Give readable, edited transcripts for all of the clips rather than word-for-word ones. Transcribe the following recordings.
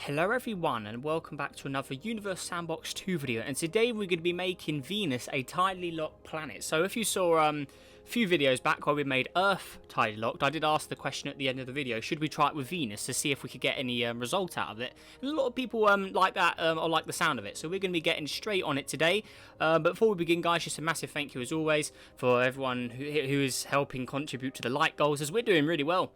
Hello everyone and welcome back to another Universe Sandbox 2 video, and today we're going to be making Venus a tidally locked planet. So if you saw a few videos back where we made Earth tidally locked, I did ask the question at the end of the video, should we try it with Venus to see if we could get any result out of it? And a lot of people like that or like the sound of it, so we're going to be getting straight on it today. But before we begin, guys, just a massive thank you as always for everyone who is helping contribute to the like goals, as we're doing really well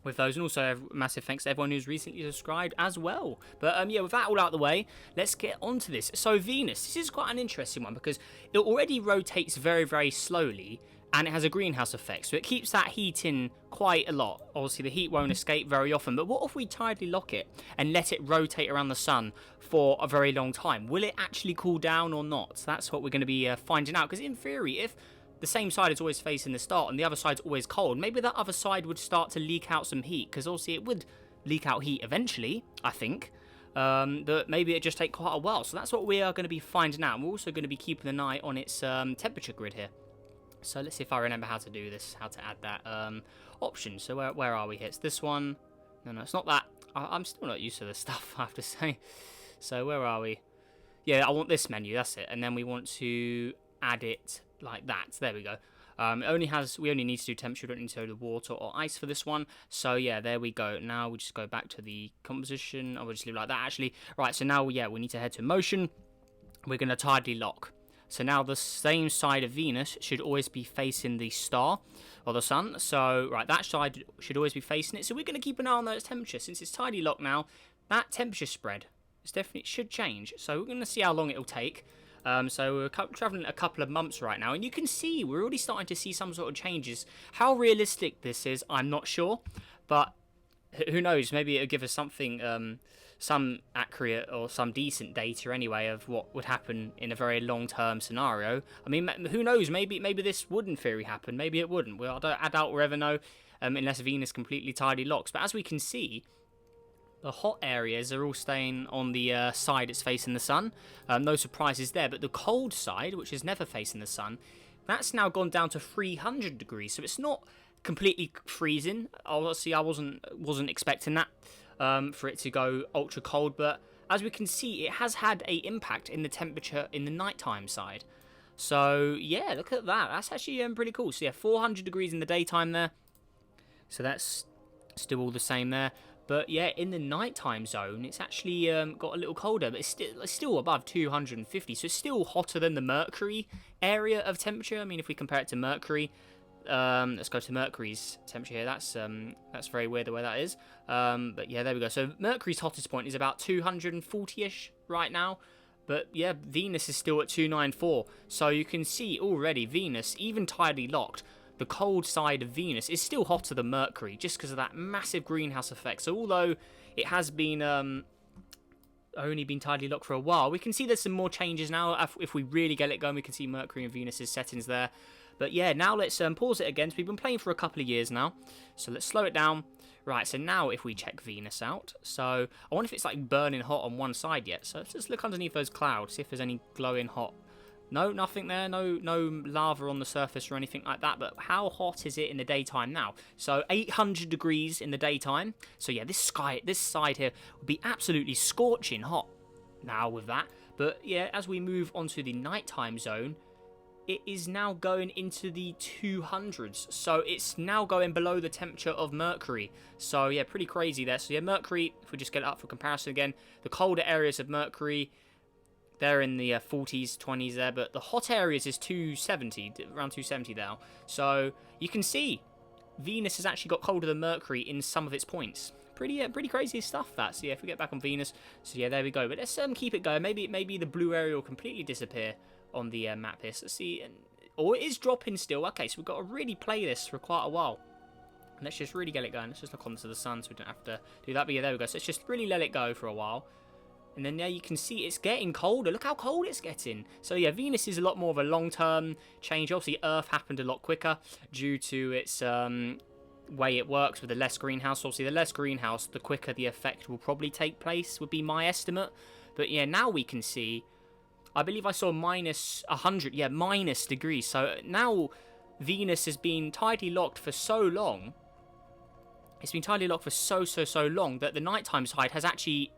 with those, and also a massive thanks to everyone who's recently subscribed as well. But yeah, with that all out of the way, let's get on to this. So Venus, this is quite an interesting one because it already rotates very, very slowly, and it has a greenhouse effect, so it keeps that heat in quite a lot. Obviously the heat won't escape very often, but what if we tidally lock it and let it rotate around the sun for a very long time? Will it actually cool down or not? So that's what we're going to be finding out, because in theory, if the same side is always facing the start and the other side's always cold, maybe that other side would start to leak out some heat, because obviously it would leak out heat eventually, I think. But maybe it just take quite a while. So that's what we are going to be finding out. And we're also going to be keeping an eye on its temperature grid here. So let's see if I remember how to do this, how to add that option. So where are we here? It's this one. No, it's not that. I'm still not used to this stuff, I have to say. So where are we? Yeah, I want this menu, that's it. And then we want to add it like that. There we go. We only need to do temperature, we don't need to do the water or ice for this one. So yeah, there we go. Now we just go back to the composition. I'll just leave it like that actually. Right, so now yeah, we need to head to motion. We're going to tidally lock. So now the same side of Venus should always be facing the star or the sun. So right, that side should always be facing it. So we're going to keep an eye on those temperatures. Since it's tidally locked now, that temperature spread is definitely should change. So we're going to see how long it'll take. So we're traveling a couple of months right now, and you can see we're already starting to see some sort of changes. How realistic this is, I'm not sure, but who knows? Maybe it'll give us something, some accurate or some decent data anyway of what would happen in a very long-term scenario. I mean, who knows? Maybe this would in theory happen. Maybe it wouldn't. Well, I doubt we'll ever know unless Venus completely tidally locks. But as we can see, the hot areas are all staying on the side it's facing the sun. No surprises there. But the cold side, which is never facing the sun, that's now gone down to 300 degrees. So it's not completely freezing. Obviously, I wasn't expecting that for it to go ultra cold. But as we can see, it has had an impact in the temperature in the nighttime side. So yeah, look at that. That's actually pretty cool. So yeah, 400 degrees in the daytime there. So that's still all the same there. But yeah, in the nighttime zone, it's actually got a little colder, but it's still above 250, so it's still hotter than the Mercury area of temperature. I mean, if we compare it to Mercury, let's go to Mercury's temperature here. That's very weird the way that is. But yeah, there we go. So Mercury's hottest point is about 240-ish right now. But yeah, Venus is still at 294. So you can see already Venus, even tidally locked, the cold side of Venus is still hotter than Mercury just because of that massive greenhouse effect. So although it has been only been tidally locked for a while, we can see there's some more changes now. If we really get it going, we can see Mercury and Venus's settings there. But yeah, now let's pause it again. So we've been playing for a couple of years now. So let's slow it down. Right, so now if we check Venus out. So I wonder if it's like burning hot on one side yet. So let's just look underneath those clouds, see if there's any glowing hot. No, nothing there, no lava on the surface or anything like that, but how hot is it in the daytime now? So 800 degrees in the daytime. So yeah, this side here would be absolutely scorching hot now with that. But yeah, as we move on to the nighttime zone, it is now going into the 200s. So it's now going below the temperature of Mercury. So yeah, pretty crazy there. So yeah, Mercury, if we just get it up for comparison again, the colder areas of Mercury, they're in the 40s, 20s there, but the hot areas is 270, around 270 now. So you can see Venus has actually got colder than Mercury in some of its points. Pretty crazy stuff that. So yeah, if we get back on Venus, so yeah, there we go. But let's keep it going. Maybe the blue area will completely disappear on the map here. So let's see, or it is dropping still. Okay, so we've got to really play this for quite a while. And let's just really get it going. Let's just look onto the sun so we don't have to do that. But yeah, there we go. So let's just really let it go for a while. And then there you can see it's getting colder. Look how cold it's getting. So yeah, Venus is a lot more of a long-term change. Obviously, Earth happened a lot quicker due to its way it works with the less greenhouse. Obviously, the less greenhouse, the quicker the effect will probably take place, would be my estimate. But yeah, now we can see, I believe I saw minus 100, yeah, minus degrees. So now Venus has been tidally locked for so long. It's been tidally locked for so long that the nighttime side has actually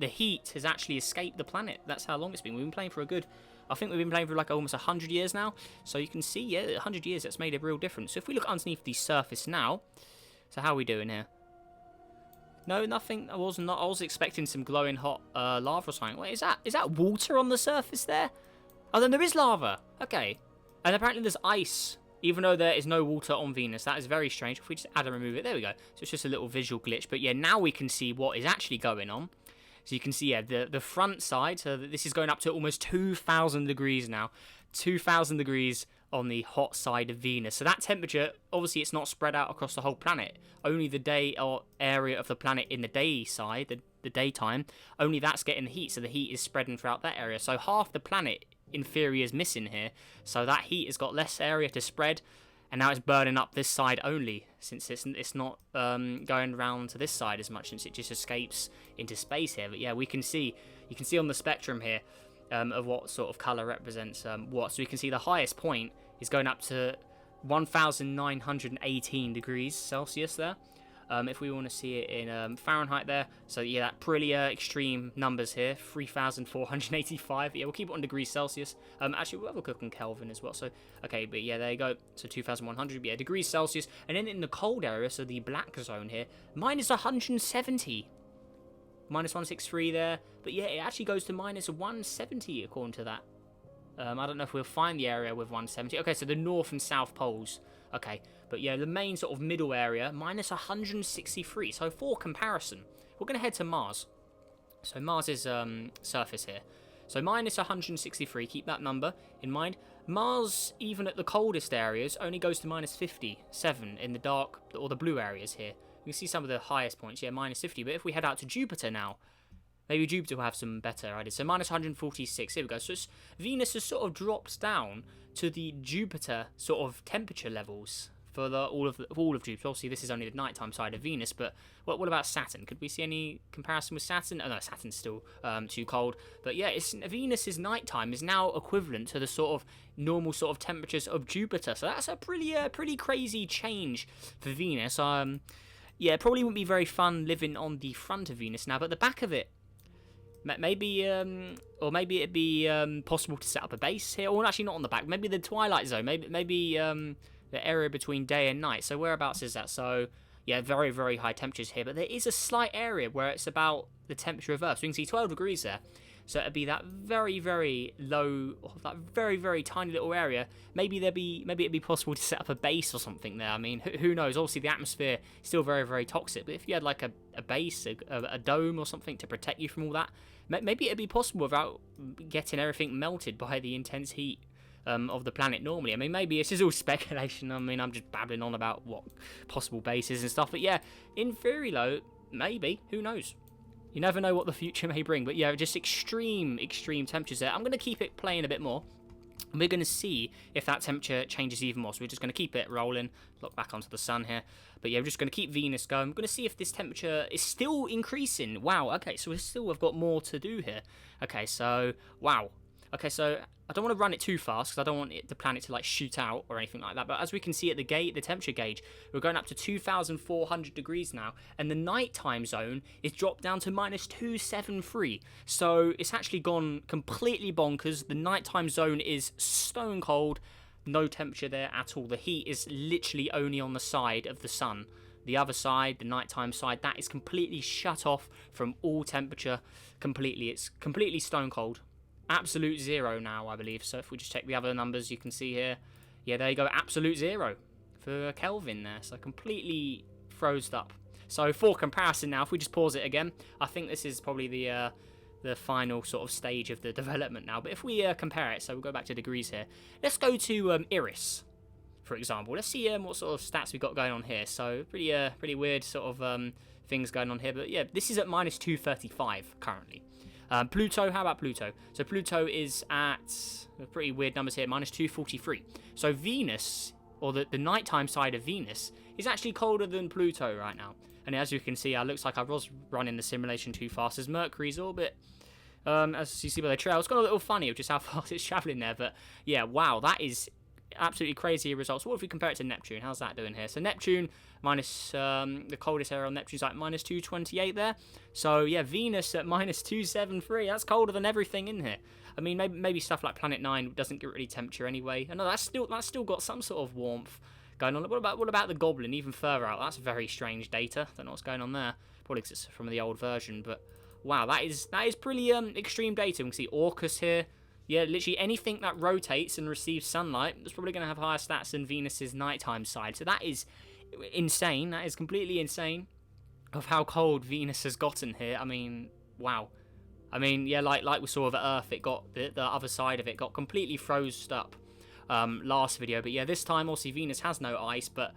the heat has actually escaped the planet. That's how long it's been. We've been playing for a good... I think we've been playing for like almost 100 years now. So you can see, yeah, 100 years, that's made a real difference. So if we look underneath the surface now... So how are we doing here? No, nothing. I was expecting some glowing hot lava or something. Wait, is that water on the surface there? Oh, then there is lava. Okay. And apparently there's ice, even though there is no water on Venus. That is very strange. If we just add and remove it, there we go. So it's just a little visual glitch. But yeah, now we can see what is actually going on. So you can see, yeah, the front side. So this is going up to almost 2,000 degrees now. 2,000 degrees on the hot side of Venus. So that temperature, obviously it's not spread out across the whole planet. Only the day or area of the planet in the day side, the daytime, only that's getting the heat. So the heat is spreading throughout that area. So half the planet, in theory, is missing here. So that heat has got less area to spread. And now it's burning up this side only, since it's not going around to this side as much, since it just escapes into space here. But yeah, you can see on the spectrum here of what sort of color represents what. So you can see the highest point is going up to 1,918 degrees Celsius there. If we want to see it in Fahrenheit there. So yeah, that pretty extreme numbers here, 3,485. Yeah, we'll keep it on degrees Celsius. Actually, we'll have a look on Kelvin as well. So, okay, but yeah, there you go. So 2,100, yeah, degrees Celsius. And then in the cold area, so the black zone here, minus 170. Minus 163 there. But yeah, it actually goes to minus 170 according to that. I don't know if we'll find the area with 170. Okay, so the north and south poles. Okay, but yeah, the main sort of middle area, minus 163. So for comparison, we're going to head to Mars. So Mars's surface here. So minus 163, keep that number in mind. Mars, even at the coldest areas, only goes to minus 57 in the dark or the blue areas here. You can see some of the highest points, yeah, minus 50. But if we head out to Jupiter now, maybe Jupiter will have some better ideas. So minus 146, here we go. So Venus has sort of dropped down to the Jupiter sort of temperature levels for all of Jupiter. Obviously, this is only the nighttime side of Venus, but what about Saturn? Could we see any comparison with Saturn? Oh no, Saturn's still too cold. But yeah, Venus's nighttime is now equivalent to the sort of normal sort of temperatures of Jupiter. So that's a pretty crazy change for Venus. Yeah, probably wouldn't be very fun living on the front of Venus now, but the back of it. Maybe, or maybe it'd be possible to set up a base here. Or actually not on the back. Maybe the twilight zone. Maybe the area between day and night. So whereabouts is that? So yeah, very, very high temperatures here. But there is a slight area where it's about the temperature of Earth. So you can see 12 degrees there. So it'd be that very, very low, that very, very tiny little area. Maybe it'd be possible to set up a base or something there. I mean, who knows? Obviously, the atmosphere is still very, very toxic. But if you had like a base, a dome or something to protect you from all that, maybe it'd be possible without getting everything melted by the intense heat of the planet normally. I mean, maybe this is all speculation. I mean, I'm just babbling on about what possible bases and stuff. But yeah, in theory, though, maybe. Who knows? You never know what the future may bring. But yeah, just extreme temperatures there. I'm going to keep it playing a bit more. And we're going to see if that temperature changes even more. So we're just going to keep it rolling. Look back onto the sun here. But yeah, we're just going to keep Venus going. We're going to see if this temperature is still increasing. Wow, okay, so we've got more to do here. Okay, so, wow. Okay, so I don't want to run it too fast because I don't want the planet to like shoot out or anything like that. But as we can see at the temperature gauge, we're going up to 2,400 degrees now. And the nighttime zone is dropped down to minus 273. So it's actually gone completely bonkers. The nighttime zone is stone cold. No temperature there at all. The heat is literally only on the side of the sun. The other side, the nighttime side, that is completely shut off from all temperature completely. It's completely stone cold. Absolute zero now, I believe. So if we just check the other numbers, you can see here. Yeah, there you go. Absolute zero for Kelvin there. So completely froze up. So for comparison now, if we just pause it again, I think this is probably the final sort of stage of the development now. But if we compare it, so we'll go back to degrees here. Let's go to Iris, for example. Let's see what sort of stats we've got going on here. So pretty weird sort of things going on here. But yeah, this is at minus 235 currently. Pluto, how about Pluto? So Pluto is at pretty weird numbers here, minus 243. So Venus, or the nighttime side of Venus, is actually colder than Pluto right now. And as you can see, it looks like I was running the simulation too fast as Mercury's orbit. As you see by the trail, it's got a little funny of just how fast it's travelling there. But yeah, wow, that is absolutely crazy results. What if we compare it to Neptune? How's that doing here? So Neptune minus the coldest area on Neptune's like minus 228 there. So yeah, Venus at minus 273. That's colder than everything in here. I mean, maybe stuff like Planet 9 doesn't get really temperature anyway. I know that's still got some sort of warmth going on. What about the Goblin? Even further out. That's very strange data. Don't know what's going on there. Probably because it's from the old version, but wow, that is pretty extreme data. We can see Orcus here. Yeah, literally anything that rotates and receives sunlight is probably going to have higher stats than Venus's nighttime side. So that is insane. That is completely insane of how cold Venus has gotten here. I mean, wow. I mean, yeah, like we saw with Earth, it got the other side of it got completely frozen up last video. But yeah, this time, obviously, Venus has no ice, but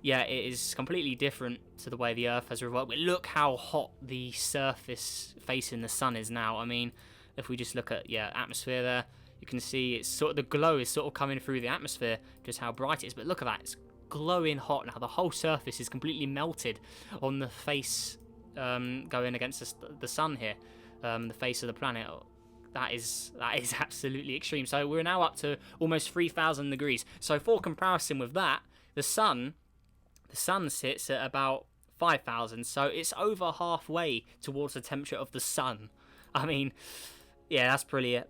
yeah, it is completely different to the way the Earth has revolved. But look how hot the surface facing the sun is now. I mean, if we just look at, yeah, atmosphere there, you can see it's sort of, the glow is sort of coming through the atmosphere, just how bright it is. But look at that, it's glowing hot now. The whole surface is completely melted on the face going against the sun here. The face of the planet. That is absolutely extreme. So we're now up to almost 3,000 degrees. So for comparison with that, the sun sits at about 5,000. So it's over halfway towards the temperature of the sun. I mean, yeah, that's pretty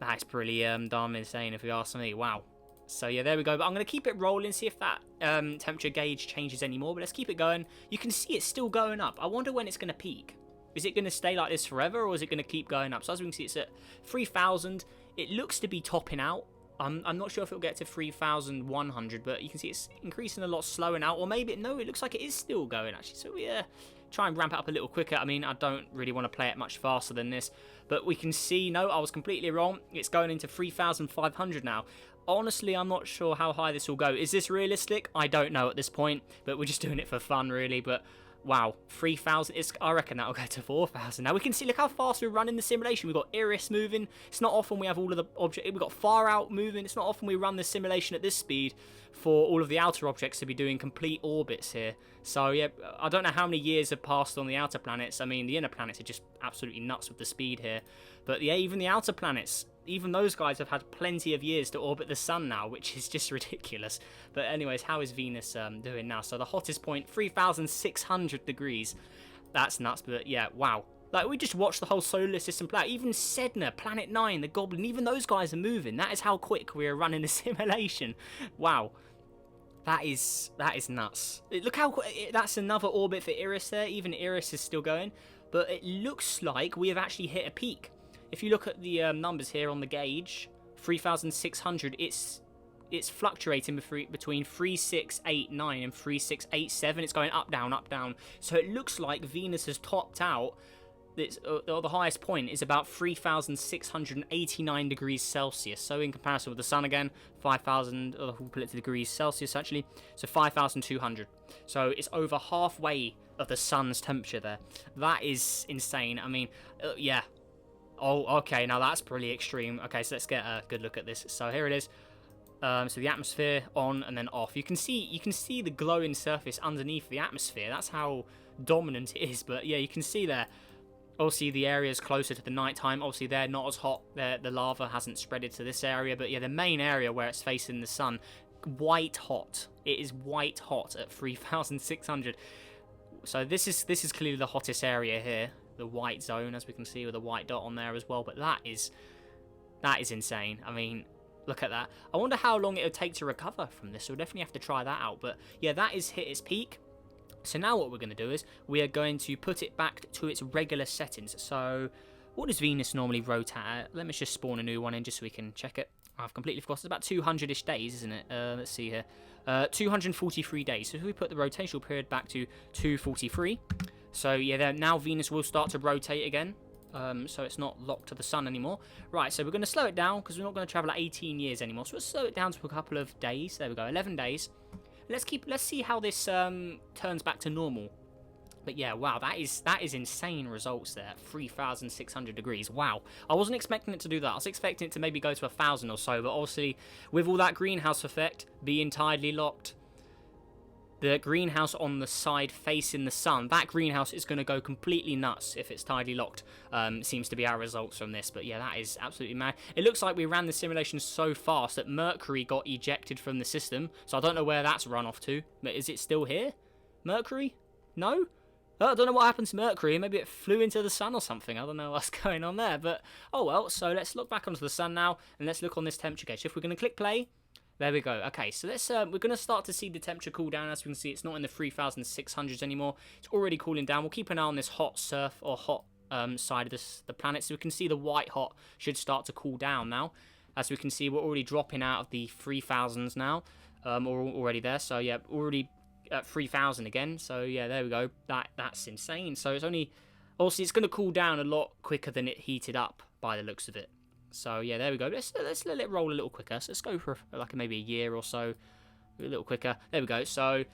darn insane if you ask me. Wow. So yeah, there we go. But I'm going to keep it rolling, see if that temperature gauge changes anymore. But let's keep it going. You can see it's still going up. I wonder when it's going to peak. Is it going to stay like this forever, or is it going to keep going up? So as we can see, it's at 3,000. It looks to be topping out. I'm not sure if it'll get to 3,100, but you can see it's increasing a lot slower now. Or maybe, no, it looks like it is still going, actually. So we try and ramp it up a little quicker. I mean, I don't really want to play it much faster than this. But we can see, no, I was completely wrong. It's going into 3,500 now. Honestly, I'm not sure how high this will go. Is this realistic? I don't know at this point, but we're just doing it for fun, really. But wow, 3,000. I reckon that'll go to 4,000. Now we can see, look how fast we're running the simulation. We've got Iris moving. It's not often we have all of the objects. We've got Far Out moving. It's not often we run the simulation at this speed for all of the outer objects to be doing complete orbits here. So yeah, I don't know how many years have passed on the outer planets. I mean, the inner planets are just absolutely nuts with the speed here. But yeah, even the outer planets, even those guys have had plenty of years to orbit the sun now, which is just ridiculous. But anyways, how is Venus doing now? So the hottest point, 3,600 degrees. That's nuts, but yeah, wow. Like, we just watched the whole solar system play out. Even Sedna, Planet 9, the Goblin, even those guys are moving. That is how quick we are running the simulation. Wow. That is nuts. Look how that's another orbit for Iris there. Even Iris is still going. But it looks like we have actually hit a peak. If you look at the numbers here on the gauge, 3,600, it's fluctuating between 3,689 and 3,687. It's going up, down, up, down. So it looks like Venus has topped out. The highest point is about 3,689 degrees Celsius. So in comparison with the sun again, 5,000, we'll put it to degrees Celsius actually. So 5,200. So it's over halfway of the sun's temperature there. That is insane. I mean, yeah. Oh, okay, now that's pretty extreme. Okay, so let's get a good look at this. So here it is. So the atmosphere on and then off. You can see the glowing surface underneath the atmosphere. That's how dominant it is. But yeah, you can see there. Obviously, the areas closer to the nighttime, obviously they're not as hot. The lava hasn't spreaded to this area. But yeah, the main area where it's facing the sun, white hot. It is white hot at 3,600. So this is clearly the hottest area here. The white zone, as we can see with a white dot on there as well. But that is insane. I mean, look at that. I wonder how long it would take to recover from this. We'll definitely have to try that out. But yeah, that is hit its peak. So now what we're going to do is we are going to put it back to its regular settings. So what does Venus normally rotate at? Let me just spawn a new one in just so we can check it. I've completely forgot. It's about 200-ish days, isn't it? Let's see here. 243 days. So if we put the rotational period back to 243. So yeah, now Venus will start to rotate again. So it's not locked to the sun anymore. Right, so we're going to slow it down because we're not going to travel at 18 years anymore. So let's slow it down to a couple of days. There we go, 11 days. Let's see how this turns back to normal. But yeah, wow, that is insane results there. 3,600 degrees. Wow, I wasn't expecting it to do that. I was expecting it to maybe go to 1,000 or so. But obviously, with all that greenhouse effect being tidally locked, the greenhouse on the side facing the sun, that greenhouse is going to go completely nuts if it's tidally locked. Seems to be our results from this. But yeah, that is absolutely mad. It looks like we ran the simulation so fast that Mercury got ejected from the system. So I don't know where that's run off to. But is it still here? Mercury? No? Oh, I don't know what happened to Mercury. Maybe it flew into the sun or something. I don't know what's going on there. But, oh well. So let's look back onto the sun now. And let's look on this temperature gauge. If we're going to click play. There we go. Okay, so let's we're going to start to see the temperature cool down. As we can see, it's not in the 3,600s anymore. It's already cooling down. We'll keep an eye on this hot surf or hot side of the planet. So we can see the white hot should start to cool down now. As we can see, we're already dropping out of the 3,000s now. We're already there. So, yeah, already at 3,000 again. So yeah, there we go. That's insane. So it's only, obviously it's going to cool down a lot quicker than it heated up by the looks of it. So yeah, there we go. Let's let it roll a little quicker. So let's go for like maybe a year or so, a little quicker. There we go. So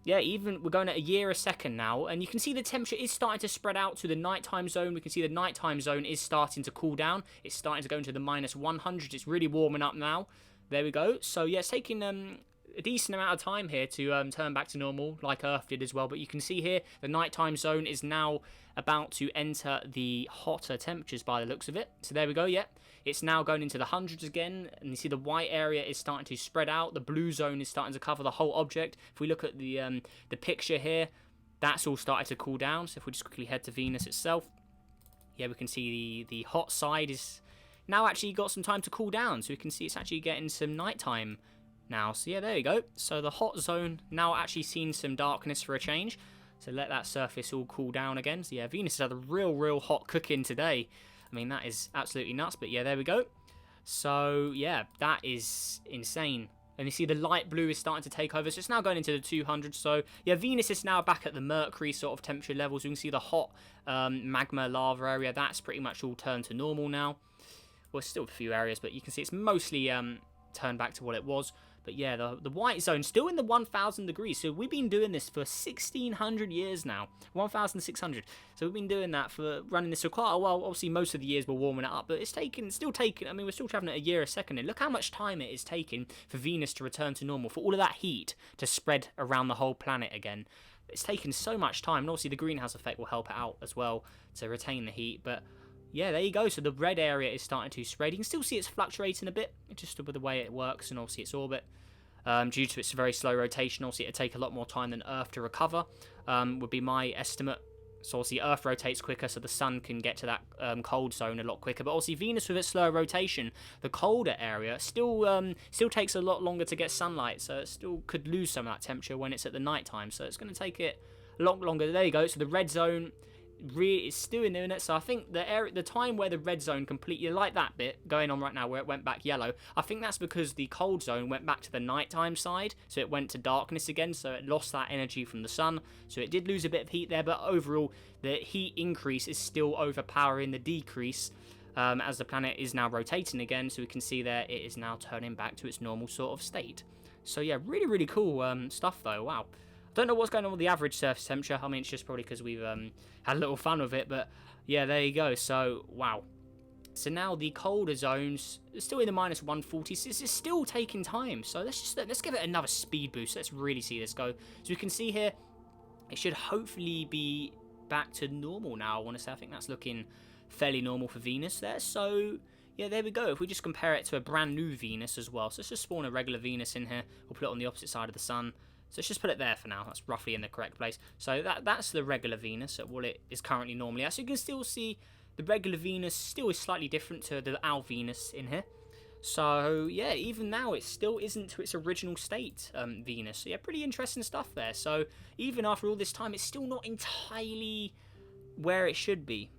yeah, even we're going at a year a second now, and you can see the temperature is starting to spread out to the nighttime zone. We can see the nighttime zone is starting to cool down. It's starting to go into the -100. It's really warming up now. There we go. So yeah, it's taking a decent amount of time here to turn back to normal, like Earth did as well. But you can see here the nighttime zone is now about to enter the hotter temperatures by the looks of it. So there we go. Yeah, it's now going into the hundreds again, and you see the white area is starting to spread out. The blue zone is starting to cover the whole object. If we look at the picture here, that's all started to cool down. So if we just quickly head to Venus itself, yeah, we can see the hot side is now actually got some time to cool down. So we can see it's actually getting some nighttime now. So yeah, there you go. So the hot zone now actually seen some darkness for a change. So let that surface all cool down again. So yeah, Venus has had a real hot cooking today. I mean, that is absolutely nuts. But yeah, there we go. So yeah, that is insane. And you see the light blue is starting to take over. So it's now going into the 200s. So yeah, Venus is now back at the Mercury sort of temperature levels. You can see the hot magma lava area. That's pretty much all turned to normal now. Well, still a few areas, but you can see it's mostly turned back to what it was. But yeah, the white zone still in the 1,000 degrees. So we've been doing this for 1,600 years now. 1,600. So we've been doing that for running this for quite a while. Obviously, most of the years we're warming it up. But it's still taking, I mean, we're still traveling at a year a second. And look how much time it is taking for Venus to return to normal. For all of that heat to spread around the whole planet again. It's taken so much time. And obviously the greenhouse effect will help it out as well to retain the heat. But yeah, there you go. So the red area is starting to spread. You can still see it's fluctuating a bit, just with the way it works and obviously its orbit. Due to its very slow rotation, obviously it'd take a lot more time than Earth to recover, would be my estimate. So obviously Earth rotates quicker, so the sun can get to that cold zone a lot quicker. But obviously Venus, with its slower rotation, the colder area still takes a lot longer to get sunlight, so it still could lose some of that temperature when it's at the night time. So it's going to take it a lot longer. There you go. So the red zone really is still in it. So I think the time where the red zone completely, like that bit going on right now where it went back yellow, I think that's because the cold zone went back to the nighttime side, so it went to darkness again, so it lost that energy from the sun, so it did lose a bit of heat there. But overall the heat increase is still overpowering the decrease as the planet is now rotating again. So we can see there it is now turning back to its normal sort of state. So yeah, really cool stuff though. Wow. Don't know what's going on with the average surface temperature. I mean, it's just probably because we've had a little fun with it. But yeah, there you go. So, wow. So now the colder zones are still in the -140s. This is still taking time. So let's give it another speed boost. Let's really see this go. So we can see here, it should hopefully be back to normal now. I want to say, I think that's looking fairly normal for Venus there. So yeah, there we go. If we just compare it to a brand new Venus as well. So let's just spawn a regular Venus in here. We'll put it on the opposite side of the sun. So let's just put it there for now. That's roughly in the correct place. So that's the regular Venus at what it is currently normally at. So you can still see the regular Venus still is slightly different to our Venus in here. So yeah, even now it still isn't to its original state, Venus. So yeah, pretty interesting stuff there. So even after all this time, it's still not entirely where it should be.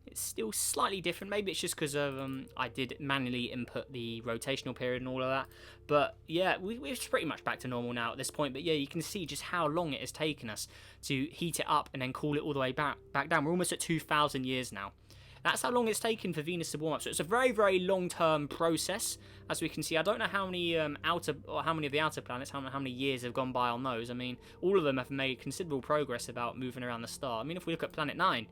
It's still slightly different. Maybe it's just because of I did manually input the rotational period and all of that. But yeah, we're pretty much back to normal now at this point. But yeah, you can see just how long it has taken us to heat it up and then cool it all the way back down. We're almost at 2,000 years now. That's how long it's taken for Venus to warm up. So it's a very long-term process. As we can see, I don't know how many how many of the outer planets, how many years have gone by on those. I mean, all of them have made considerable progress about moving around the star. I mean, if we look at Planet 9,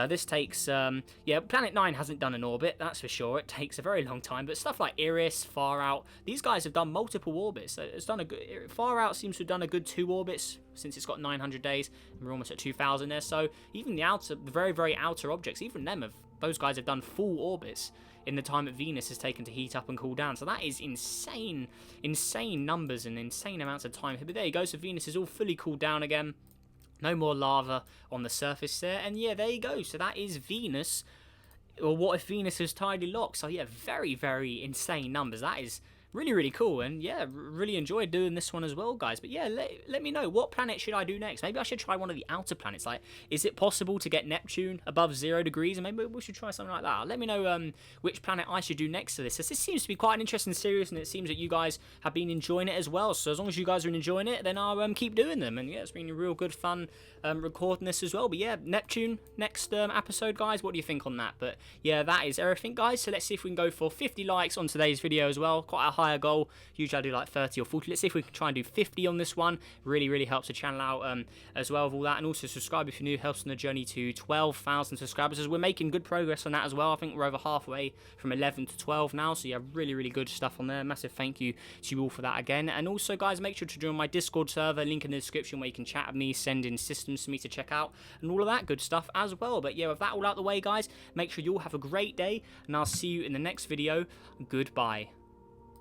This takes, yeah, Planet 9 hasn't done an orbit, that's for sure. It takes a very long time, but stuff like Iris, Far Out, these guys have done multiple orbits. It's done a good, Far Out seems to have done a good 2 orbits since it's got 900 days, and we're almost at 2,000 there. So even the very, very outer objects, even those guys have done full orbits in the time that Venus has taken to heat up and cool down. So that is insane numbers and insane amounts of time. But there you go, so Venus is all fully cooled down again. No more lava on the surface there. And yeah, there you go. So that is Venus. Or what if Venus is tidally locked? So yeah, very, very insane numbers. That is really, really cool. And yeah, really enjoyed doing this one as well, guys. But yeah, let me know, what planet should I do next? Maybe I should try one of the outer planets. Like, is it possible to get Neptune above 0 degrees? And maybe we should try something like that. Let me know which planet I should do next to this. This seems to be quite an interesting series, and it seems that you guys have been enjoying it as well. So as long as you guys are enjoying it, then I'll keep doing them. And yeah, it's been real good fun recording this as well. But yeah, Neptune next episode, guys. What do you think on that? But yeah, that is everything, guys. So let's see if we can go for 50 likes on today's video as well. Quite a higher goal. Usually I do like 30 or 40. Let's see if we can try and do 50 on this one. Really helps the channel out as well with all that. And also subscribe if you're new. Helps on the journey to 12,000 subscribers, as we're making good progress on that as well. I think we're over halfway from 11 to 12 now. So yeah, really good stuff on there. Massive thank you to you all for that again. And also, guys, make sure to join my Discord server. Link in the description, where you can chat with me, send in systems for me to check out, and all of that good stuff as well. But yeah, with that all out the way, guys, make sure you all have a great day, and I'll see you in the next video. Goodbye.